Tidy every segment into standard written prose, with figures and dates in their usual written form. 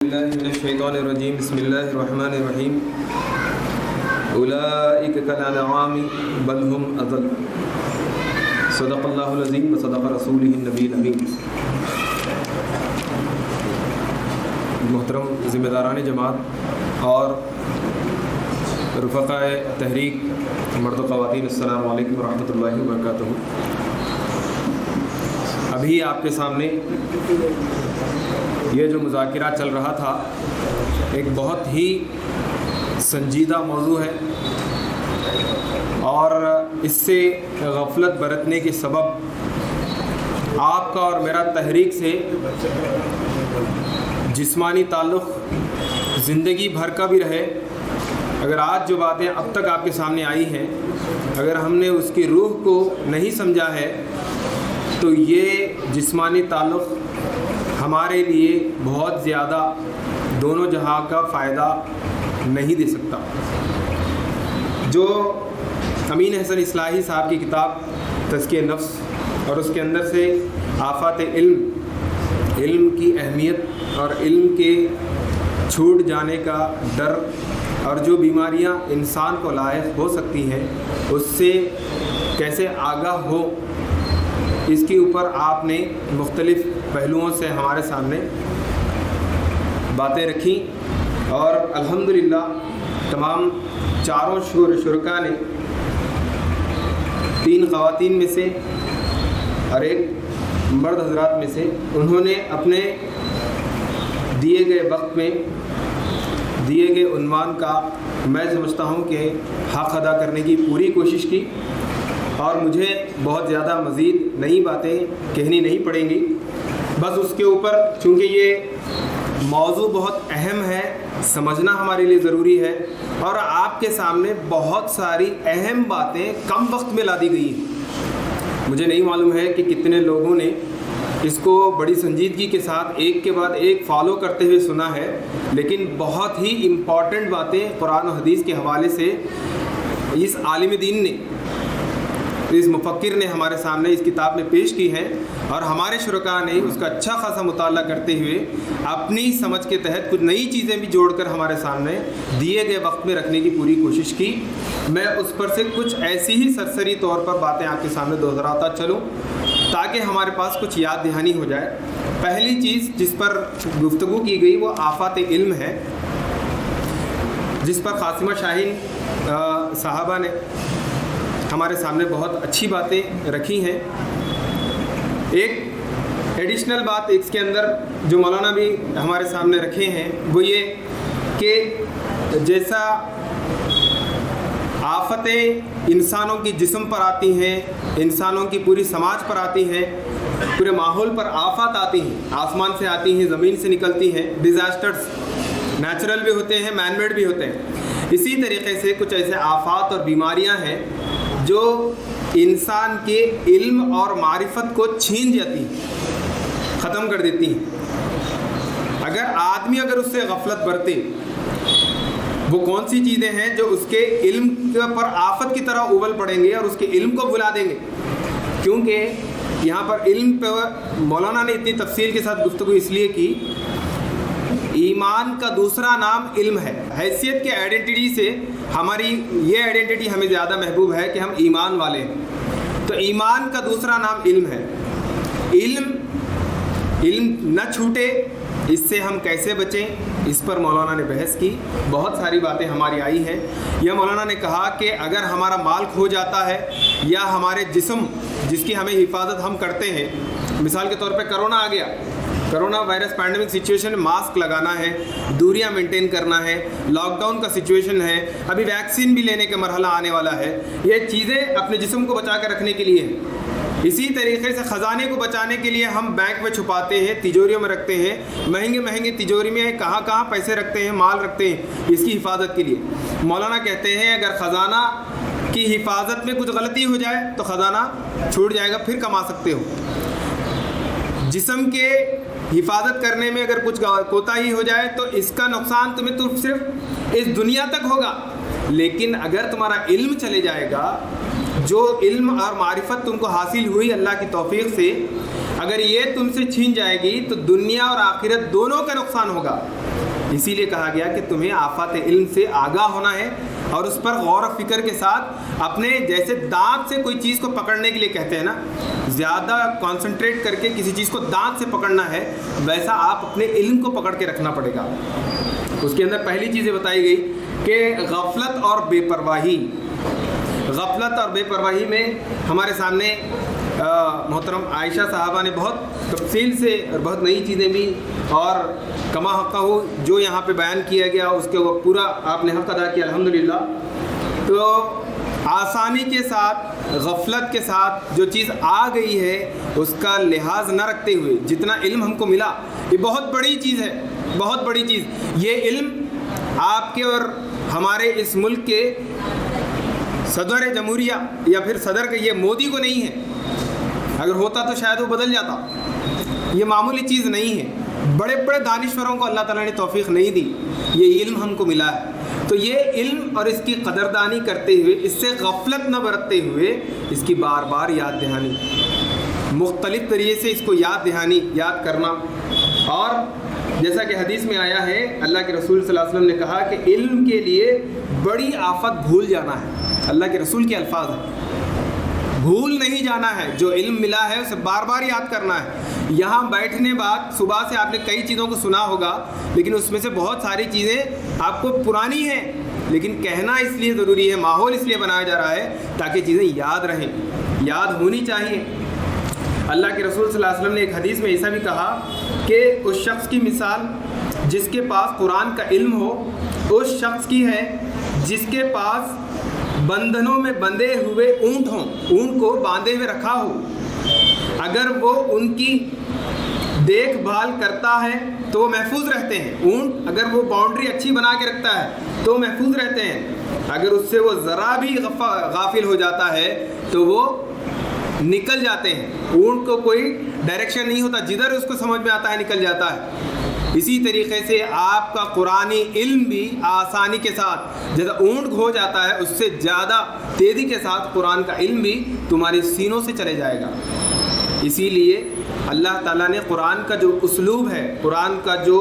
بالله من الشيطان الرجيم بسم الله الرحمن الرحيم أولئك كالأنعام بل هم أضل صدق الله العظيم وصدق رسوله النبي الأمين. محترم ذمہ داران جماعت اور رفقائے تحریک مرد و خواتین، السلام علیکم ورحمۃ اللہ وبرکاتہ. ابھی آپ کے سامنے یہ جو مذاکرہ چل رہا تھا ایک بہت ہی سنجیدہ موضوع ہے، اور اس سے غفلت برتنے کے سبب آپ کا اور میرا تحریک سے جسمانی تعلق زندگی بھر کا بھی رہے. اگر آج جو باتیں اب تک آپ کے سامنے آئی ہیں، اگر ہم نے اس کی روح کو نہیں سمجھا ہے تو یہ جسمانی تعلق ہمارے لیے بہت زیادہ دونوں جہاں کا فائدہ نہیں دے سکتا. جو امین احسن اصلاحی صاحب کی کتاب تزکیہ نفس اور اس کے اندر سے آفات علم کی اہمیت اور علم کے چھوٹ جانے کا ڈر اور جو بیماریاں انسان کو لاحق ہو سکتی ہیں اس سے کیسے آگاہ ہو، اس کے اوپر آپ نے مختلف پہلوؤں سے ہمارے سامنے باتیں رکھیں، اور الحمدللہ تمام چاروں شرکاء نے، 3 خواتین میں سے اور 1 مرد حضرات میں سے، انہوں نے اپنے دیے گئے وقت میں دیے گئے عنوان کا میں سمجھتا ہوں کہ حق ادا کرنے کی پوری کوشش کی، اور مجھے بہت زیادہ مزید نئی باتیں کہنی نہیں پڑیں گی. بس اس کے اوپر چونکہ یہ موضوع بہت اہم ہے، سمجھنا ہمارے لیے ضروری ہے، اور آپ کے سامنے بہت ساری اہم باتیں کم وقت میں لا دی گئی ہیں. مجھے نہیں معلوم ہے کہ کتنے لوگوں نے اس کو بڑی سنجیدگی کے ساتھ ایک کے بعد ایک فالو کرتے ہوئے سنا ہے، لیکن بہت ہی امپورٹنٹ باتیں قرآن و حدیث کے حوالے سے اس عالم دین نے، اس مفکر نے ہمارے سامنے اس کتاب میں پیش کی ہے، اور ہمارے شرکاء نے اس کا اچھا خاصا مطالعہ کرتے ہوئے اپنی سمجھ کے تحت کچھ نئی چیزیں بھی جوڑ کر ہمارے سامنے دیے گئے وقت میں رکھنے کی پوری کوشش کی. میں اس پر سے کچھ ایسی ہی سرسری طور پر باتیں آپ کے سامنے دہراتا چلوں تاکہ ہمارے پاس کچھ یاد دہانی ہو جائے. پہلی چیز جس پر گفتگو کی گئی وہ آفات علم ہے، جس پر قاسمہ شاہین صاحبہ نے ہمارے سامنے بہت اچھی باتیں رکھی ہیں. ایک ایڈیشنل بات اس کے اندر جو مولانا بھی ہمارے سامنے رکھے ہیں وہ یہ کہ جیسا آفتیں انسانوں کی جسم پر آتی ہیں، انسانوں کی پوری سماج پر آتی ہیں، پورے ماحول پر آفات آتی ہیں، آسمان سے آتی ہیں، زمین سے نکلتی ہیں، ڈیزاسٹرز نیچرل بھی ہوتے ہیں، مین میڈ بھی ہوتے ہیں. اسی طریقے سے کچھ ایسے آفات اور بیماریاں ہیں جو انسان کے علم اور معرفت کو چھین جاتی ہیں، ختم کر دیتی ہیں. اگر آدمی اس سے غفلت برتے، وہ کون سی چیزیں ہیں جو اس کے علم پر آفت کی طرح ابل پڑیں گے اور اس کے علم کو بھلا دیں گے. کیونکہ یہاں پر علم پہ مولانا نے اتنی تفصیل کے ساتھ گفتگو اس لیے کی، ایمان کا دوسرا نام علم ہے. حیثیت کے آئیڈینٹی سے ہماری یہ آئیڈینٹی ہمیں زیادہ محبوب ہے کہ ہم ایمان والے ہیں، تو ایمان کا دوسرا نام علم ہے. علم نہ چھوٹے، اس سے ہم کیسے بچیں، اس پر مولانا نے بحث کی. بہت ساری باتیں ہماری آئی ہیں. یہ مولانا نے کہا کہ اگر ہمارا مال کھو جاتا ہے یا ہمارے جسم جس کی ہمیں حفاظت ہم کرتے ہیں، مثال کے طور پہ کرونا آ گیا، کرونا وائرس پینڈیمک سچویشن میں ماسک لگانا ہے، دوریاں مینٹین کرنا ہے، لاک ڈاؤن کا سچویشن ہے، ابھی ویکسین بھی لینے کا مرحلہ آنے والا ہے. یہ چیزیں اپنے جسم کو بچا کر رکھنے کے لیے ہیں. اسی طریقے سے خزانے کو بچانے کے لیے ہم بینک میں چھپاتے ہیں، تجوریوں میں رکھتے ہیں، مہنگے تجوری میں کہاں پیسے رکھتے ہیں، مال رکھتے ہیں اس کی حفاظت کے لیے. مولانا کہتے ہیں اگر خزانہ کی حفاظت میں کچھ غلطی ہو جائے تو خزانہ چھوٹ جائے گا، پھر کما سکتے ہو. جسم کے حفاظت کرنے میں اگر کچھ کوتاہی ہو جائے تو اس کا نقصان تمہیں تو صرف اس دنیا تک ہوگا، لیکن اگر تمہارا علم چلے جائے گا، جو علم اور معرفت تم کو حاصل ہوئی اللہ کی توفیق سے، اگر یہ تم سے چھین جائے گی تو دنیا اور آخرت دونوں کا نقصان ہوگا. اسی لیے کہا گیا کہ تمہیں آفات علم سے آگاہ ہونا ہے اور اس پر غور و فکر کے ساتھ اپنے، جیسے دانت سے کوئی چیز کو پکڑنے کے لیے کہتے ہیں نا، زیادہ کانسنٹریٹ کر کے کسی چیز کو دانت سے پکڑنا ہے، ویسا آپ اپنے علم کو پکڑ کے رکھنا پڑے گا۔ اس کے اندر پہلی چیزیں بتائی گئی کہ غفلت اور بے پرواہی۔ غفلت اور بے پرواہی میں ہمارے سامنے محترم عائشہ صاحبہ نے بہت تفصیل سے اور بہت نئی چیزیں بھی، اور کما حقہ ہو جو یہاں پہ بیان کیا گیا اس کے وہ پورا آپ نے حق ادا کیا الحمدللہ۔ تو آسانی کے ساتھ، غفلت کے ساتھ جو چیز آ گئی ہے اس کا لحاظ نہ رکھتے ہوئے جتنا علم ہم کو ملا، یہ بہت بڑی چیز ہے، بہت بڑی چیز۔ یہ علم آپ کے اور ہمارے اس ملک کے صدر جمہوریہ یا پھر صدر کا، یہ مودی کو نہیں ہے، اگر ہوتا تو شاید وہ بدل جاتا۔ یہ معمولی چیز نہیں ہے، بڑے بڑے دانشوروں کو اللہ تعالیٰ نے توفیق نہیں دی، یہ علم ہم کو ملا ہے۔ تو یہ علم اور اس کی قدردانی کرتے ہوئے، اس سے غفلت نہ برتتے ہوئے، اس کی بار بار یاد دہانی، مختلف طریقے سے اس کو یاد دہانی، یاد کرنا۔ اور جیسا کہ حدیث میں آیا ہے، اللہ کے رسول صلی اللہ علیہ وسلم نے کہا کہ علم کے لیے بڑی آفت بھول جانا ہے۔ اللہ کے رسول کے الفاظ ہیں، بھول نہیں جانا ہے، جو علم ملا ہے اسے بار بار یاد کرنا ہے۔ یہاں بیٹھنے بعد صبح سے آپ نے کئی چیزوں کو سنا ہوگا، لیکن اس میں سے بہت ساری چیزیں آپ کو پرانی ہیں، لیکن کہنا اس لیے ضروری ہے، ماحول اس لیے بنایا جا رہا ہے تاکہ چیزیں یاد رہیں، یاد ہونی چاہیے۔ اللہ کے رسول صلی اللہ علیہ وسلم نے ایک حدیث میں ایسا بھی کہا کہ اس شخص کی مثال جس کے پاس قرآن کا علم ہو، اس شخص کی ہے جس کے پاس بندھنوں میں بندھے ہوئے اونٹ ہوں، اونٹ کو باندھے ہوئے رکھا ہو، اگر وہ ان کی دیکھ بھال کرتا ہے تو وہ محفوظ رہتے ہیں۔ اونٹ اگر وہ باؤنڈری اچھی بنا کے رکھتا ہے تو وہ محفوظ رہتے ہیں، اگر اس سے وہ ذرا بھی غافل ہو جاتا ہے تو وہ نکل جاتے ہیں۔ اونٹ کو کوئی ڈائریکشن نہیں ہوتا، جدھر اس کو سمجھ میں آتا ہے نکل جاتا ہے۔ اسی طریقے سے آپ کا قرآنی علم بھی آسانی کے ساتھ، جیسا اونٹ کھو جاتا ہے اس سے زیادہ تیزی کے ساتھ قرآن کا علم بھی تمہارے سینوں سے چلے جائے گا۔ اسی لیے اللہ تعالیٰ نے قرآن کا جو اسلوب ہے، قرآن کا جو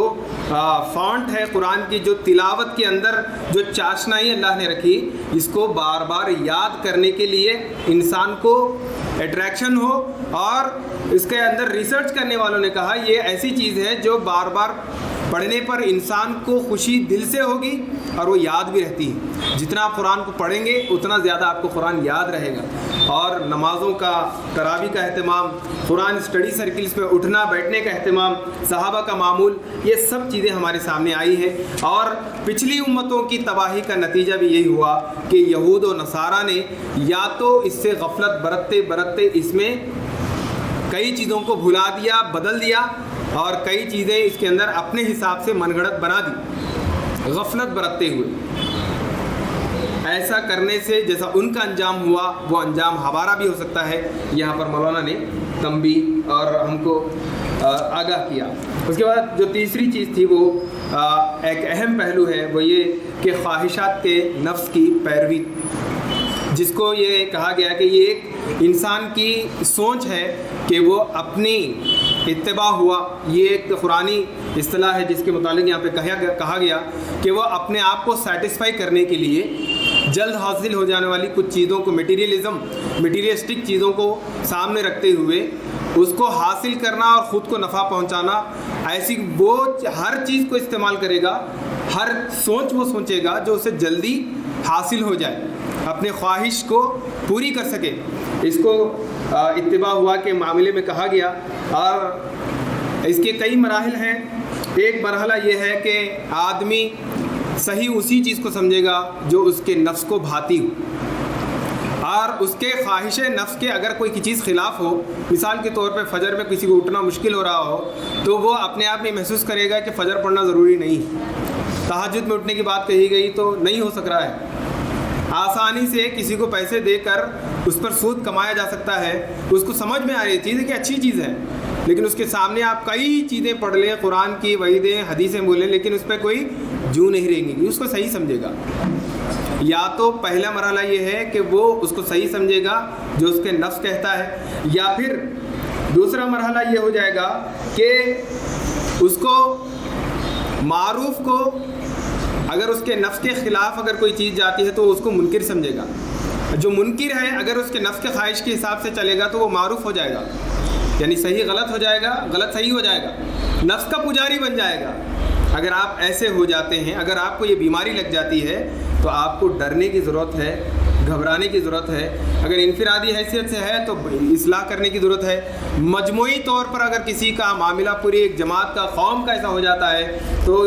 فونٹ ہے، قرآن کی جو تلاوت کے اندر جو چاشنائی اللہ نے رکھی، اس کو بار بار یاد کرنے کے لیے انسان کو اٹریکشن ہو، اور اس کے اندر ریسرچ کرنے والوں نے کہا یہ ایسی چیز ہے جو بار بار پڑھنے پر انسان کو خوشی دل سے ہوگی اور وہ یاد بھی رہتی ہے۔ جتنا آپ قرآن کو پڑھیں گے اتنا زیادہ آپ کو قرآن یاد رہے گا۔ اور نمازوں کا، تراویح کا اہتمام، قرآن اسٹڈی سرکلز میں اٹھنا بیٹھنے کا اہتمام، صحابہ کا معمول، یہ سب چیزیں ہمارے سامنے آئی ہیں۔ اور پچھلی امتوں کی تباہی کا نتیجہ بھی یہی ہوا کہ یہود و نصارہ نے یا تو اس سے غفلت برتتے برتتے اس میں کئی چیزوں کو بھلا دیا، بدل دیا، اور کئی چیزیں اس کے اندر اپنے حساب سے من گھڑت بنا دی، غفلت برتتے ہوئے۔ ایسا کرنے سے جیسا ان کا انجام ہوا وہ انجام ہمارا بھی ہو سکتا ہے۔ یہاں پر مولانا نے تنبیہ اور ہم کو آگاہ کیا۔ اس کے بعد جو تیسری چیز تھی وہ ایک اہم پہلو ہے، وہ یہ کہ خواہشات کے نفس کی پیروی، جس کو یہ کہا گیا کہ یہ ایک انسان کی سوچ ہے کہ وہ اپنی اتباع ہوا۔ یہ ایک قرآنی اصطلاح ہے جس کے متعلق یہاں پہ کہا گیا کہ وہ اپنے آپ کو سیٹسفائی کرنے کے لیے جلد حاصل ہو جانے والی کچھ چیزوں کو، میٹیریلسٹک چیزوں کو سامنے رکھتے ہوئے اس کو حاصل کرنا اور خود کو نفع پہنچانا، ایسی وہ ہر چیز کو استعمال کرے گا، ہر سوچ وہ سوچے گا جو اسے جلدی حاصل ہو جائے، اپنے خواہش کو پوری کر سکے۔ اس کو اتباع ہوا کے معاملے میں کہا گیا، اور اس کے کئی مراحل ہیں۔ ایک مرحلہ یہ ہے کہ آدمی صحیح اسی چیز کو سمجھے گا جو اس کے نفس کو بھاتی ہو، اور اس کے خواہش نفس کے اگر کوئی چیز خلاف ہو، مثال کے طور پہ فجر میں کسی کو اٹھنا مشکل ہو رہا ہو تو وہ اپنے آپ میں محسوس کرے گا کہ فجر پڑھنا ضروری نہیں، تہجد میں اٹھنے کی بات کہی گئی تو نہیں ہو سک رہا ہے، آسانی سے کسی کو پیسے دے کر اس پر سود کمایا جا سکتا ہے، اس کو سمجھ میں آ رہی چیز ہے کہ اچھی چیز ہے، لیکن اس کے سامنے آپ کئی چیزیں پڑھ لیں، قرآن کی وعیدیں، حدیثیں بولیں، لیکن اس پہ کوئی جو نہیں رہیں گی، اس کو صحیح سمجھے گا۔ یا تو پہلا مرحلہ یہ ہے کہ وہ اس کو صحیح سمجھے گا جو اس کے نفس کہتا ہے، یا پھر دوسرا مرحلہ یہ ہو جائے گا کہ اس کو معروف کو اگر اس کے نفس کے خلاف اگر کوئی چیز جاتی ہے تو وہ اس کو منکر سمجھے گا. جو منکر ہے اگر اس کے نفس کے خواہش کے حساب سے چلے گا تو وہ معروف ہو جائے گا, یعنی صحیح غلط ہو جائے گا, غلط صحیح ہو جائے گا, نفس کا پجاری بن جائے گا. اگر آپ ایسے ہو جاتے ہیں, اگر آپ کو یہ بیماری لگ جاتی ہے تو آپ کو ڈرنے کی ضرورت ہے, گھبرانے کی ضرورت ہے. اگر انفرادی حیثیت سے ہے تو اصلاح کرنے کی ضرورت ہے. مجموعی طور پر اگر کسی کا معاملہ پوری ایک جماعت کا, قوم کا ایسا ہو جاتا ہے تو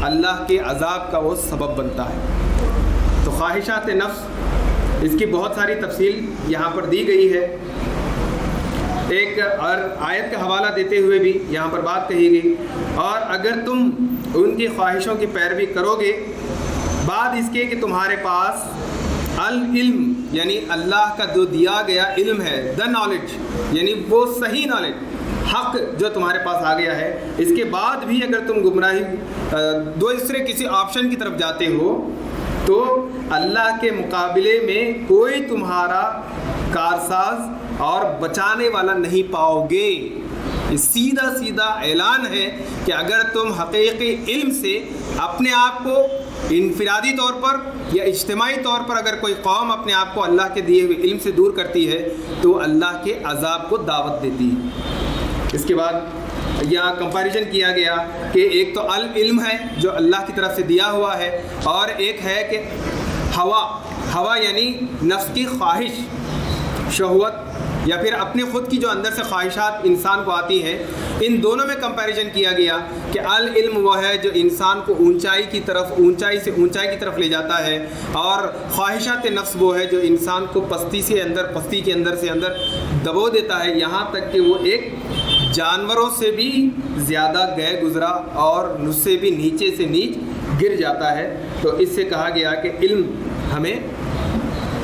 اللہ کے عذاب کا وہ سبب بنتا ہے. تو خواہشات نفس, اس کی بہت ساری تفصیل یہاں پر دی گئی ہے. ایک اور آیت کا حوالہ دیتے ہوئے بھی یہاں پر بات کہی گئی, اور اگر تم ان کی خواہشوں کی پیروی کرو گے بعد اس کے کہ تمہارے پاس العلم یعنی اللہ کا جو دیا گیا علم ہے, دا نالج یعنی وہ صحیح نالج, حق جو تمہارے پاس آ گیا ہے, اس کے بعد بھی اگر تم گمراہی دوسرے کسی آپشن کی طرف جاتے ہو تو اللہ کے مقابلے میں کوئی تمہارا کارساز اور بچانے والا نہیں پاؤ گے. سیدھا سیدھا اعلان ہے کہ اگر تم حقیقی علم سے اپنے آپ کو انفرادی طور پر یا اجتماعی طور پر اگر کوئی قوم اپنے آپ کو اللہ کے دیے ہوئے علم سے دور کرتی ہے تو اللہ کے عذاب کو دعوت دیتی ہے. اس کے بعد یہاں کمپیریزن کیا گیا کہ ایک تو العلم ہے جو اللہ کی طرف سے دیا ہوا ہے, اور ایک ہے کہ ہوا یعنی نفس کی خواہش, شہوت یا پھر اپنے خود کی جو اندر سے خواہشات انسان کو آتی ہیں. ان دونوں میں کمپیریزن کیا گیا کہ العلم وہ ہے جو انسان کو اونچائی کی طرف, اونچائی سے اونچائی کی طرف لے جاتا ہے, اور خواہشات نفس وہ ہے جو انسان کو پستی کے اندر سے اندر دبو دیتا ہے, یہاں تک کہ وہ ایک جانوروں سے بھی زیادہ گئے گزرا اور اس سے بھی نیچے سے نیچ گر جاتا ہے. تو اس سے کہا گیا کہ علم ہمیں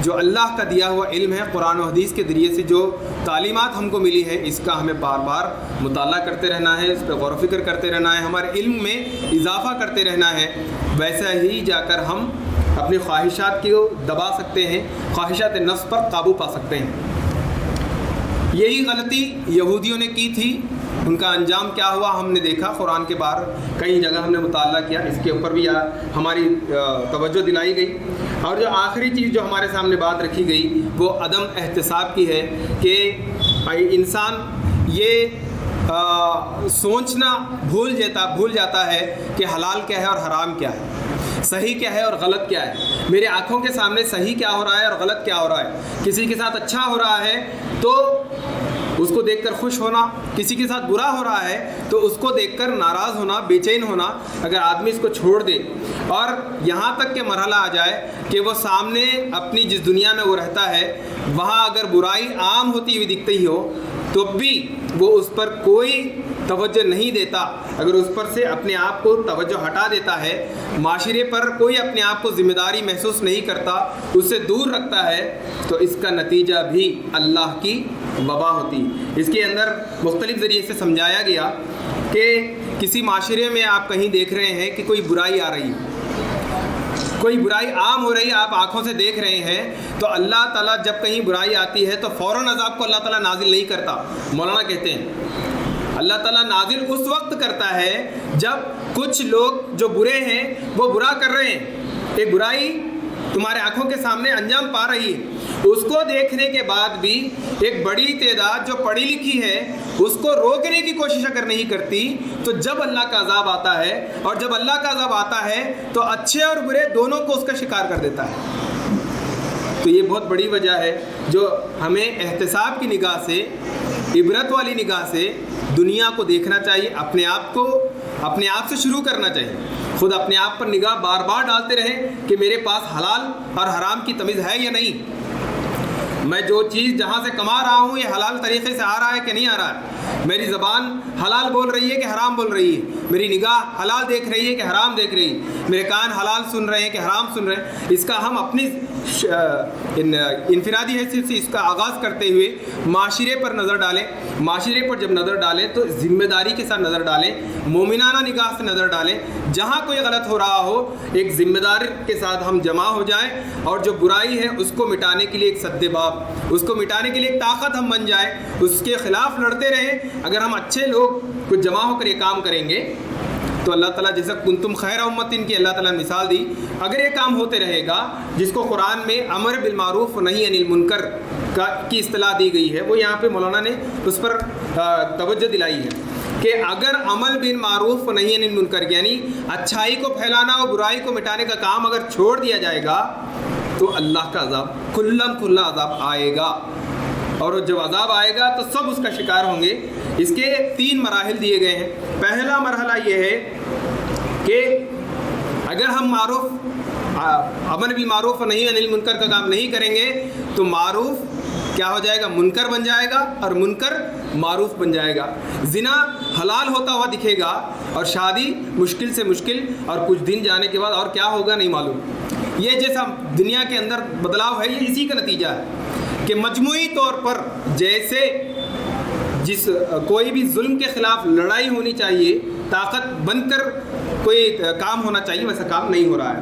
جو اللہ کا دیا ہوا علم ہے, قرآن و حدیث کے ذریعے سے جو تعلیمات ہم کو ملی ہے, اس کا ہمیں بار بار مطالعہ کرتے رہنا ہے, اس پہ غور و فکر کرتے رہنا ہے, ہمارے علم میں اضافہ کرتے رہنا ہے. ویسا ہی جا کر ہم اپنی خواہشات کو دبا سکتے ہیں, خواہشات نفس پر قابو پا سکتے ہیں. یہی غلطی یہودیوں نے کی تھی, ان کا انجام کیا ہوا ہم نے دیکھا. قرآن کے باہر کئی جگہ ہم نے مطالعہ کیا, اس کے اوپر بھی ہماری توجہ دلائی گئی. اور جو آخری چیز جو ہمارے سامنے بات رکھی گئی وہ عدم احتساب کی ہے کہ انسان یہ سوچنا بھول جاتا ہے کہ حلال کیا ہے اور حرام کیا ہے, صحیح کیا ہے اور غلط کیا ہے. میرے آنکھوں کے سامنے صحیح کیا ہو رہا ہے اور غلط کیا ہو رہا ہے. کسی کے ساتھ اچھا ہو رہا ہے تو اس کو دیکھ کر خوش ہونا, کسی کے ساتھ برا ہو رہا ہے تو اس کو دیکھ کر ناراض ہونا, بے چین ہونا. اگر آدمی اس کو چھوڑ دے اور یہاں تک کہ مرحلہ آ جائے کہ وہ سامنے اپنی جس دنیا میں وہ رہتا ہے وہاں اگر برائی عام ہوتی ہوئی دکھتی ہی ہو تو بھی وہ اس پر کوئی توجہ نہیں دیتا, اگر اس پر سے اپنے آپ کو توجہ ہٹا دیتا ہے, معاشرے پر کوئی اپنے آپ کو ذمہ داری محسوس نہیں کرتا, اس سے دور رکھتا ہے, تو اس کا نتیجہ بھی اللہ کی وبا ہوتی. اس کے اندر مختلف ذریعے سے سمجھایا گیا کہ کسی معاشرے میں آپ کہیں دیکھ رہے ہیں کہ کوئی برائی آ رہی ہے, کوئی برائی عام ہو رہی ہے, آپ آنکھوں سے دیکھ رہے ہیں, تو اللہ تعالیٰ جب کہیں برائی آتی ہے تو فوراً عذاب کو اللہ تعالیٰ نازل نہیں کرتا. مولانا کہتے ہیں اللہ تعالیٰ نازل اس وقت کرتا ہے جب کچھ لوگ جو برے ہیں وہ برا کر رہے ہیں, ایک برائی تمہارے آنکھوں کے سامنے انجام پا رہی ہے, اس کو دیکھنے کے بعد بھی ایک بڑی تعداد جو پڑھی لکھی ہے اس کو روکنے کی کوشش اگر نہیں کرتی تو جب اللہ کا عذاب آتا ہے, اور جب اللہ کا عذاب آتا ہے تو اچھے اور برے دونوں کو اس کا شکار کر دیتا ہے. تو یہ بہت بڑی وجہ ہے جو ہمیں احتساب کی نگاہ سے, عبرت والی نگاہ سے دنیا کو دیکھنا چاہیے. اپنے آپ سے شروع کرنا چاہیے, خود اپنے آپ پر نگاہ بار بار ڈالتے رہیں کہ میرے پاس حلال اور حرام کی تمیز ہے یا نہیں, میں جو چیز جہاں سے کما رہا ہوں یہ حلال طریقے سے آ رہا ہے کہ نہیں آ رہا ہے, میری زبان حلال بول رہی ہے کہ حرام بول رہی ہے, میری نگاہ حلال دیکھ رہی ہے کہ حرام دیکھ رہی ہے, میرے کان حلال سن رہے ہیں کہ حرام سن رہے ہیں. اس کا ہم اپنی انفرادی حیثیت سے اس کا آغاز کرتے ہوئے معاشرے پر نظر ڈالیں. معاشرے پر جب نظر ڈالیں تو ذمہ داری کے ساتھ نظر ڈالیں, مومنانہ نگاہ سے نظر ڈالیں. جہاں کوئی غلط ہو رہا ہو ایک ذمہ دار کے ساتھ ہم جمع ہو جائیں, اور جو برائی ہے اس کو مٹانے کے لیے ایک سد باب, اس کو مٹانے کے لیے ایک طاقت ہم بن جائیں, اس کے خلاف لڑتے رہیں. اگر ہم اچھے لوگ کچھ جمع ہو کر یہ کام کریں گے تو اللہ تعالیٰ جیسا کنتم خیر امتن کی اللہ تعالیٰ نے مثال دی، اگر یہ کام ہوتے رہے گا جس کو قرآن میں امر بالمعروف نہی عن المنکر کی اصطلاح دی گئی ہے، وہ یہاں پہ مولانا نے اس پر توجہ دلائی ہے کہ اگر عمل بالمعروف نہی عن المنکر یعنی اچھائی کو پھیلانا اور برائی کو مٹانے کا کام اگر چھوڑ دیا جائے گا تو اللہ کا عذاب کھلا عذاب آئے گا، اور جب عذاب آئے گا تو سب اس کا شکار ہوں گے۔ اس کے 3 مراحل دیے گئے ہیں۔ پہلا مرحلہ یہ ہے کہ اگر ہم امر بالمعروف نہی عن المنکر کا کام نہیں کریں گے تو معروف کیا ہو جائے گا؟ منکر بن جائے گا، اور منکر معروف بن جائے گا۔ زنا حلال ہوتا ہوا دکھے گا، اور شادی مشکل سے مشکل، اور کچھ دن جانے کے بعد اور کیا ہوگا نہیں معلوم۔ یہ جیسا دنیا کے اندر بدلاؤ ہے، یہ اسی کا نتیجہ ہے کہ مجموعی طور پر جیسے کوئی بھی ظلم کے خلاف لڑائی ہونی چاہیے، طاقت بن کر کوئی کام ہونا چاہیے، ویسا کام نہیں ہو رہا ہے۔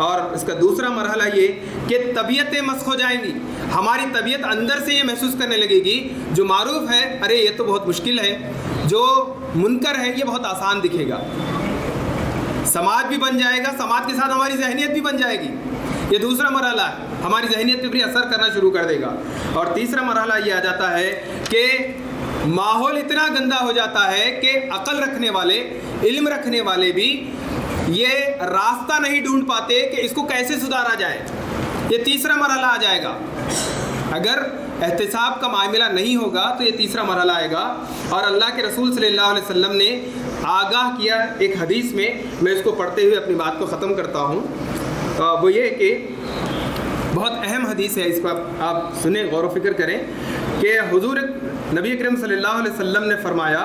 اور اس کا دوسرا مرحلہ یہ کہ طبیعتیں مسخ ہو جائیں گی، ہماری طبیعت اندر سے یہ محسوس کرنے لگے گی جو معروف ہے ارے یہ تو بہت مشکل ہے، جو منکر ہے یہ بہت آسان دکھے گا۔ سماج بھی بن جائے گا، سماج کے ساتھ ہماری ذہنیت بھی بن جائے گی۔ یہ دوسرا مرحلہ ہے، ہماری ذہنیت پہ بھی اثر کرنا شروع کر دے گا۔ اور تیسرا مرحلہ یہ آ جاتا ہے کہ ماحول اتنا گندا ہو جاتا ہے کہ عقل رکھنے والے، علم رکھنے والے بھی یہ راستہ نہیں ڈھونڈ پاتے کہ اس کو کیسے سدھارا جائے۔ یہ تیسرا مرحلہ آ جائے گا۔ اگر احتساب کا معاملہ نہیں ہوگا تو یہ تیسرا مرحلہ آئے گا۔ اور اللہ کے رسول صلی اللہ علیہ وسلم نے آگاہ کیا ایک حدیث میں اس کو پڑھتے ہوئے اپنی بات کو ختم کرتا ہوں۔ وہ یہ کہ بہت اہم حدیث ہے، اس کو آپ سنیں، غور و فکر کریں کہ حضور نبی اکرم صلی اللہ علیہ وسلم نے فرمایا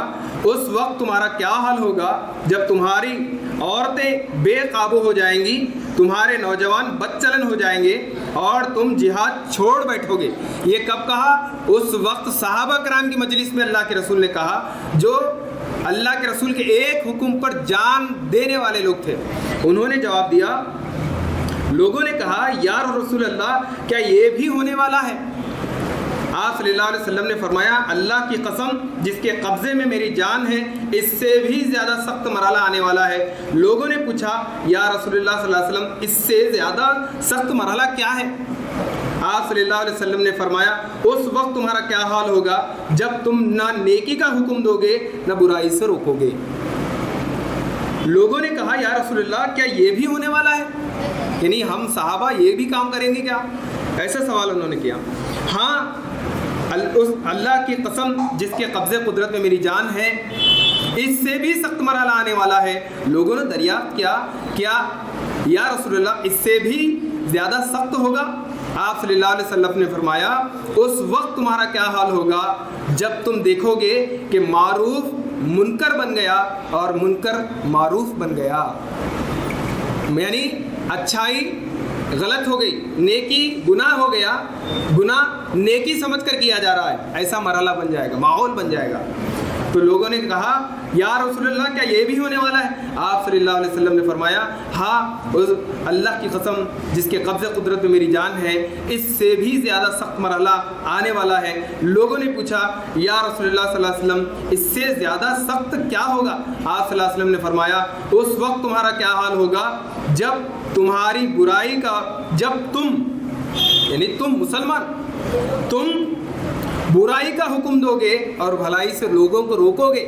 اس وقت تمہارا کیا حال ہوگا جب تمہاری عورتیں بے قابو ہو جائیں گی، تمہارے نوجوان بد چلن ہو جائیں گے اور تم جہاد چھوڑ بیٹھو گے۔ یہ کب کہا؟ اس وقت صحابہ کرام کی مجلس میں اللہ کے رسول نے کہا، جو اللہ کے رسول کے ایک حکم پر جان دینے والے لوگ تھے۔ انہوں نے جواب دیا، لوگوں نے کہا یا رسول اللہ کیا یہ بھی ہونے والا ہے؟ آپ صلی اللہ علیہ وسلم نے فرمایا، اللہ کی قسم جس کے قبضے میں میری جان ہے، اس سے بھی زیادہ سخت مرحلہ آنے والا ہے۔ لوگوں نے پوچھا یا رسول اللہ صلی اللہ علیہ وسلم اس سے زیادہ سخت مرحلہ کیا ہے؟ آپ صلی اللہ علیہ وسلم نے فرمایا، اس وقت تمہارا کیا حال ہوگا جب تم نہ نیکی کا حکم دو گے نہ برائی سے روکو گے۔ لوگوں نے کہا یا رسول اللہ کیا یہ بھی ہونے والا ہے؟ یعنی ہم صحابہ یہ بھی کام کریں گے کیا؟ ایسا سوال انہوں نے کیا۔ ہاں، اللہ کی قسم جس کے قبضے قدرت میں میری جان ہے، اس سے بھی سخت مرحلہ آنے والا ہے۔ لوگوں نے دریافت کیا یا رسول اللہ اس سے بھی زیادہ سخت ہوگا؟ آپ صلی اللہ علیہ وسلم نے فرمایا، اس وقت تمہارا کیا حال ہوگا جب تم دیکھو گے کہ معروف منکر بن گیا اور منکر معروف بن گیا، یعنی اچھائی غلط ہو گئی، نیکی گناہ ہو گیا، گناہ نیکی سمجھ کر کیا جا رہا ہے، ایسا مرحلہ بن جائے گا، ماحول بن جائے گا۔ تو لوگوں نے کہا یا رسول اللہ کیا یہ بھی ہونے والا ہے؟ آپ صلی اللہ علیہ وسلم نے فرمایا، ہاں، اللہ کی قسم جس کے قبضے قدرت میں میری جان ہے، اس سے بھی زیادہ سخت مرحلہ آنے والا ہے۔ لوگوں نے پوچھا یا رسول اللہ صلی اللہ علیہ وسلم اس سے زیادہ سخت کیا ہوگا؟ آپ صلی اللہ علیہ وسلم نے فرمایا، اس وقت تمہارا کیا حال ہوگا جب تمہاری برائی کا، جب تم یعنی تم مسلمان، تم برائی کا حکم دو گے اور بھلائی سے لوگوں کو روکو گے۔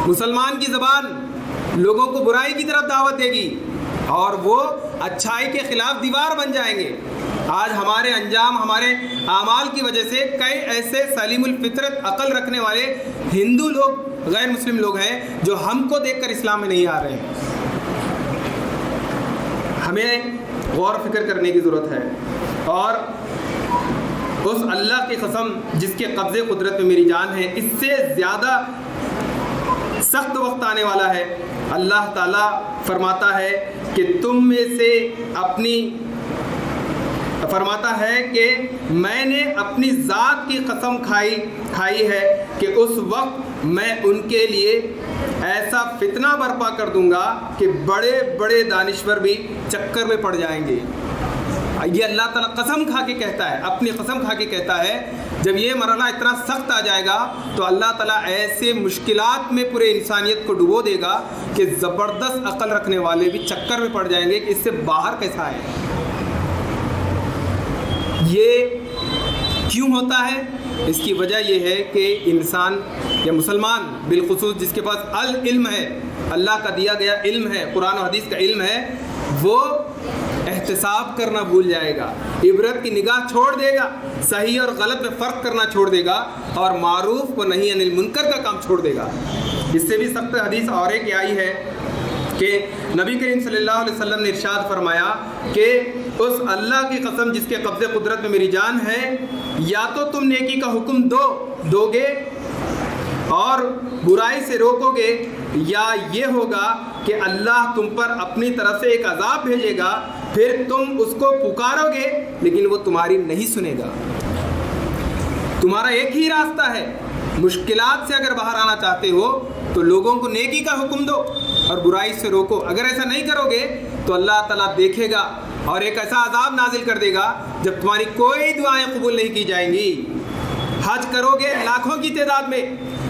مسلمان کی زبان لوگوں کو برائی کی طرف دعوت دے گی اور وہ اچھائی کے خلاف دیوار بن جائیں گے۔ آج ہمارے انجام، ہمارے اعمال کی وجہ سے کئی ایسے سلیم الفطرت عقل رکھنے والے ہندو لوگ، غیر مسلم لوگ ہیں جو ہم کو دیکھ کر اسلام میں نہیں آ رہے ہیں۔ ہمیں غور و فکر کرنے کی ضرورت ہے، اور اس اللہ کی قسم جس کے قبضے قدرت میں میری جان ہے، اس سے زیادہ سخت وقت آنے والا ہے۔ اللہ تعالیٰ فرماتا ہے کہ تم میں سے فرماتا ہے کہ میں نے اپنی ذات کی قسم کھائی ہے کہ اس وقت میں ان کے لیے ایسا فتنہ برپا کر دوں گا کہ بڑے بڑے دانشور بھی چکر میں پڑ جائیں گے۔ یہ اللہ تعالیٰ قسم کھا کے کہتا ہے، اپنی قسم کھا کے کہتا ہے جب یہ مرحلہ اتنا سخت آ جائے گا تو اللہ تعالیٰ ایسے مشکلات میں پورے انسانیت کو ڈبو دے گا کہ زبردست عقل رکھنے والے بھی چکر میں پڑ جائیں گے کہ اس سے باہر کیسا ہے۔ یہ کیوں ہوتا ہے؟ اس کی وجہ یہ ہے کہ انسان یا مسلمان بالخصوص جس کے پاس العلم ہے، اللہ کا دیا گیا علم ہے، قرآن و حدیث کا علم ہے، وہ احتساب کرنا بھول جائے گا، عبرت کی نگاہ چھوڑ دے گا، صحیح اور غلط میں فرق کرنا چھوڑ دے گا، اور معروف و نہی عن المنکر کا کام چھوڑ دے گا۔ اس سے بھی سخت حدیث اور ایک آئی ہے کہ نبی کریم صلی اللہ علیہ وسلم نے ارشاد فرمایا کہ اس اللہ کی قسم جس کے قبضے قدرت میں میری جان ہے، یا تو تم نیکی کا حکم دو گے اور برائی سے روکو گے، یا یہ ہوگا کہ اللہ تم پر اپنی طرف سے ایک عذاب بھیجے گا، پھر تم اس کو پکارو گے لیکن وہ تمہاری نہیں سنے گا۔ تمہارا ایک ہی راستہ ہے، مشکلات سے اگر باہر آنا چاہتے ہو تو لوگوں کو نیکی کا حکم دو اور برائی سے روکو۔ اگر ایسا نہیں کرو گے تو اللہ تعالیٰ دیکھے گا اور ایک ایسا عذاب نازل کر دے گا جب تمہاری کوئی دعائیں قبول نہیں کی جائیں گی۔ حج کرو گے لاکھوں کی تعداد میں،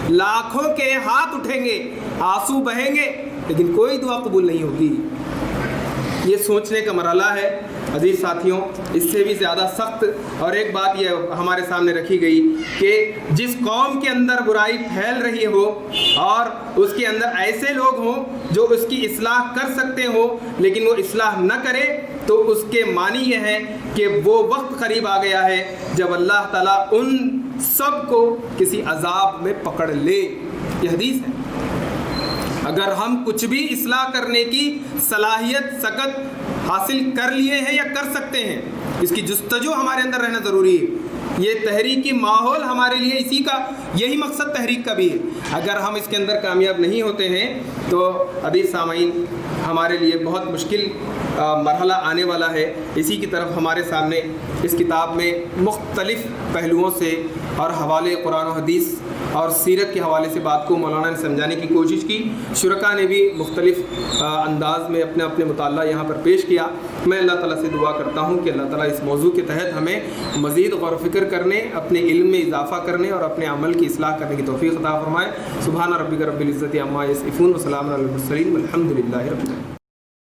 لاکھوں کے ہاتھ اٹھیں گے، آنسو بہیں گے، لیکن کوئی دعا قبول نہیں ہوگی۔ یہ سوچنے کا مرحلہ ہے عزیز ساتھیوں۔ اس سے بھی زیادہ سخت اور ایک بات یہ ہمارے سامنے رکھی گئی کہ جس قوم کے اندر برائی پھیل رہی ہو اور اس کے اندر ایسے لوگ ہوں جو اس کی اصلاح کر سکتے ہوں لیکن وہ اصلاح نہ کرے، تو اس کے معنی یہ ہے کہ وہ وقت قریب آ گیا ہے جب اللہ تعالیٰ ان سب کو کسی عذاب میں پکڑ لے۔ یہ حدیث ہے۔ اگر ہم کچھ بھی اصلاح کرنے کی صلاحیت سکت حاصل کر لیے ہیں یا کر سکتے ہیں، اس کی جستجو ہمارے اندر رہنا ضروری ہے۔ یہ تحریکی ماحول ہمارے لیے اسی کا یہی مقصد تحریک کا بھی ہے۔ اگر ہم اس کے اندر کامیاب نہیں ہوتے ہیں تو عزیز سامعین ہمارے لیے بہت مشکل مرحلہ آنے والا ہے۔ اسی کی طرف ہمارے سامنے اس کتاب میں مختلف پہلوؤں سے اور حوالے قرآن و حدیث اور سیرت کے حوالے سے بات کو مولانا نے سمجھانے کی کوشش کی۔ شرکا نے بھی مختلف انداز میں اپنے اپنے مطالعہ یہاں پر پیش کیا۔ میں اللہ تعالیٰ سے دعا کرتا ہوں کہ اللہ تعالیٰ اس موضوع کے تحت ہمیں مزید غور و فکر کرنے، اپنے علم میں اضافہ کرنے اور اپنے عمل کی اصلاح کرنے کی توفیق عطا فرمائے۔ سبحان ربک رب العزت عما یصفون وسلام علی المرسلین والحمد للہ رب العالمین۔